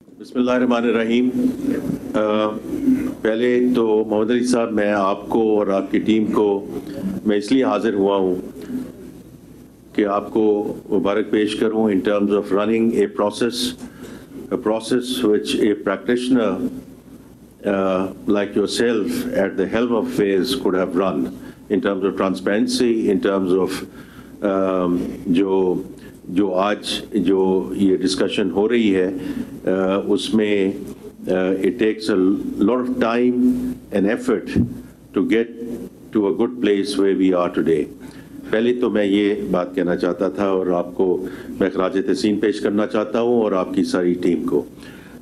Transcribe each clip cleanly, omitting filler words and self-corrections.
बिस्मिल्लाहिर्रहमानिर्रहीम। पहले तो मोहम्मद अली साहब, मैं आपको और आपकी टीम को मैं इसलिए हाजिर हुआ हूँ कि आपको मुबारक पेश करूँ इन terms of running a process which a practitioner like yourself at the helm of affairs could have run in terms of transparency, in terms of जो आज जो ये डिस्कशन हो रही है उसमें it takes a lot of time and effort to get to a good place where we are today. पहले तो मैं ये बात कहना चाहता था और आपको मैं खराज तहसीन पेश करना चाहता हूँ और आपकी सारी टीम को.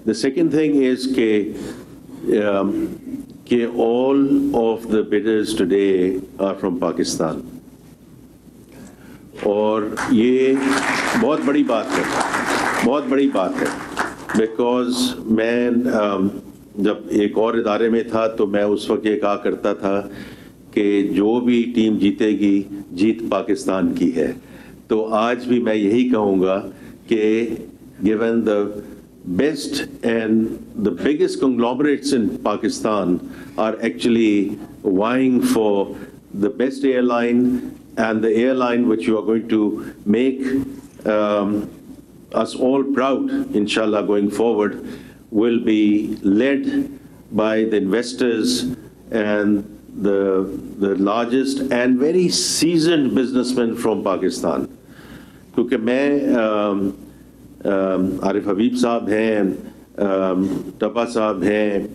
The second thing is कि all of the bidders today are from Pakistan. और ये बहुत बड़ी बात है, बहुत बड़ी बात है, बिकॉज़ मैं जब एक और इदारे में था तो मैं उस वक्त ये कहा करता था कि जो भी टीम जीतेगी जीत पाकिस्तान की है. तो आज भी मैं यही कहूँगा कि given the best and the biggest conglomerates in Pakistan are actually vying for the best airline, and the airline which you are going to make us all proud, inshallah, going forward, will be led by the investors and the largest and very seasoned businessmen from Pakistan. क्योंकि मैं आरिफ हबीब साहब हैं, टप्पा साहब हैं,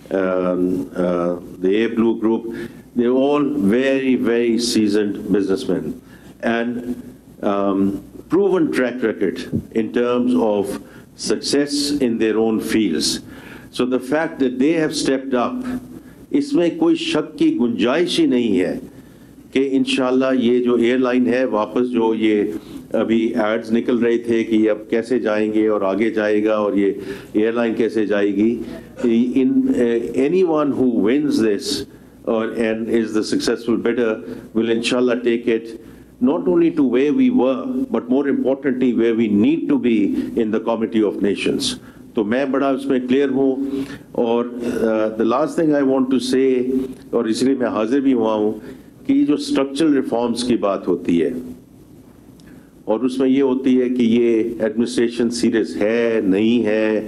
the Air Blue Group, they're all very, very seasoned businessmen and proven track record in terms of success in their own fields. So the fact that they have stepped up, इसमें कोई शक की गुंजाइश ही नहीं है कि इंशाल्लाह ये जो एयरलाइन है वापस जो ये अभी एड्स निकल रहे थे कि अब कैसे जाएंगे और आगे जाएगा और ये एयरलाइन कैसे जाएगी, in anyone who wins this and is the successful bidder will inshallah take it not only to where we were but more importantly where we need to be in the Committee of Nations. तो मैं बड़ा उसमें clear हूँ. और the last thing I want to say, और इसलिए मैं हाजिर भी हुआ हूँ, कि जो स्ट्रक्चरल रिफॉर्म्स की बात होती है और उसमें ये होती है कि ये एडमिनिस्ट्रेशन सीरियस है नहीं है,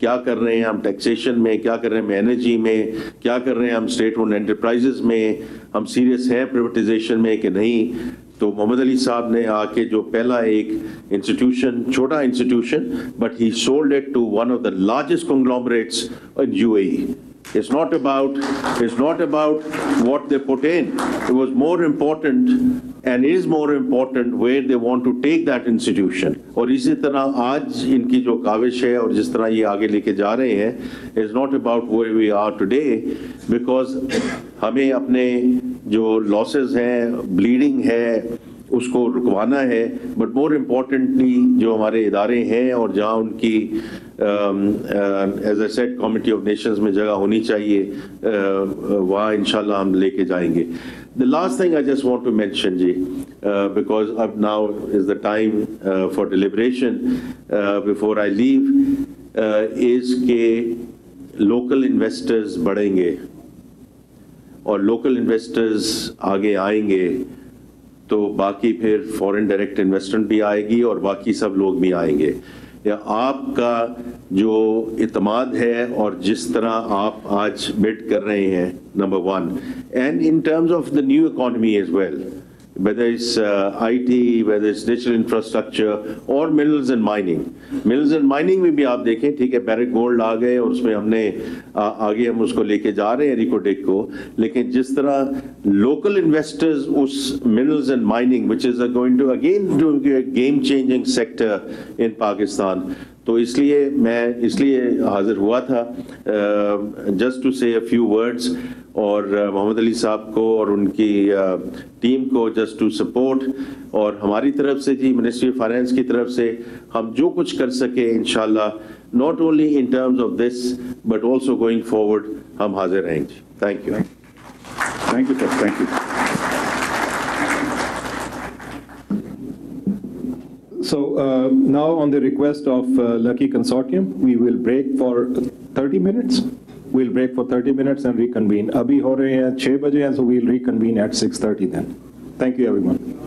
क्या कर रहे हैं हम टैक्सेशन में, क्या कर रहे हैं एनर्जी में, क्या कर रहे हैं हम स्टेट ओन्ड एंटरप्राइजेस में, हम सीरियस हैं प्राइवेटाइजेशन में कि नहीं. तो मोहम्मद अली साहब ने आके जो पहला एक इंस्टीट्यूशन, छोटा institution, but he sold it to one of the largest conglomerates in UAE. It's not about what they put in. It was more important and is more important where they want to take that institution. और इसी तरह आज इनकी जो काविश है और जिस तरह ये आगे लेके जा रहे हैं, is not about where we are today, because हमें अपने जो losses हैं, bleeding है, उसको रुकवाना है, बट मोर इम्पोर्टेंटली जो हमारे इदारे हैं और जहाँ उनकी as I said committee of nations में जगह होनी चाहिए, वहाँ इंशाल्लाह हम लेके जाएंगे. The last thing I just want to mention जी, बिकॉज अब now is the time for deliberation before I leave, is के लोकल इन्वेस्टर्स बढ़ेंगे और लोकल इन्वेस्टर्स आगे आएंगे तो बाकी फिर फॉरेन डायरेक्ट इन्वेस्टमेंट भी आएगी और बाकी सब लोग भी आएंगे. या आपका जो इत्मीनान है और जिस तरह आप आज बिड कर रहे हैं, number one, and in terms of the new economy as well, whether it's IT, whether it's digital infrastructure or minerals and mining. Minerals and mining में भी आप देखें, ठीक है, Barrick Gold आ गए और उसमें हमने आगे हम उसको लेके जा रहे हैं रिकोटेक को, लेकिन जिस तरह local investors उस minerals and mining, which is going to again do a game changing sector in Pakistan, तो इसलिए हाजिर हुआ था जस्ट टू से अ फ्यू वर्ड्स, और मोहम्मद अली साहब को और उनकी टीम को जस्ट टू सपोर्ट, और हमारी तरफ से जी मिनिस्ट्री ऑफ फाइनेंस की तरफ से हम जो कुछ कर सके इंशाल्लाह, not only in terms of this but also going forward, हम हाजिर रहेंगे. Thank you. Thank you sir. Thank you. So now on the request of Lucky Consortium, we will break for 30 minutes. We'll break for 30 minutes and reconvene. Abhi ho rahe hain 6 baje, and so we'll reconvene at 6:30 then. Thank you, everyone.